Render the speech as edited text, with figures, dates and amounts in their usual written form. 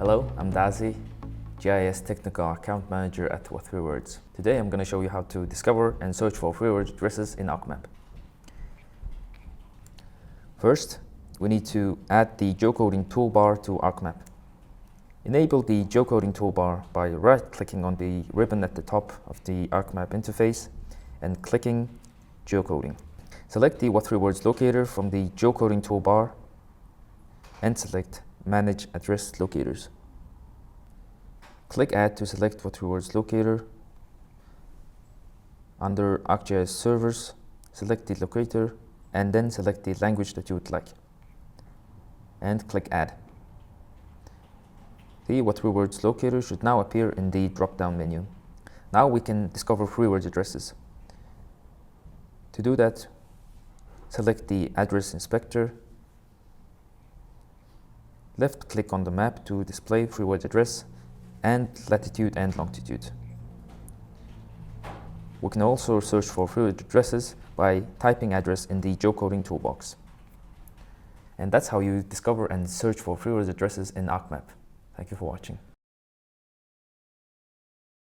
Hello, I'm Dazi, GIS Technical Account Manager at With3Words. Today I'm going to show you how to discover and search for freeword addresses in ArcMap. First, we need to add the geocoding toolbar to ArcMap. Enable the geocoding toolbar by right-clicking on the ribbon at the top of the ArcMap interface and clicking Geocoding. Select the With3Words locator from the geocoding toolbar and select Manage Address Locators. Click Add to select With3Words locator. Under ArcGIS servers, select the locator and then select the language that you would like. And click Add. The With3Words locator should now appear in the drop-down menu. Now we can discover freeword addresses. To do that, select the Address Inspector. Left-click on the map to display freeword address and latitude and longitude. We can also search for freeword addresses by typing address in the geocoding toolbox. And that's how you discover and search for freeword addresses in ArcMap. Thank you for watching.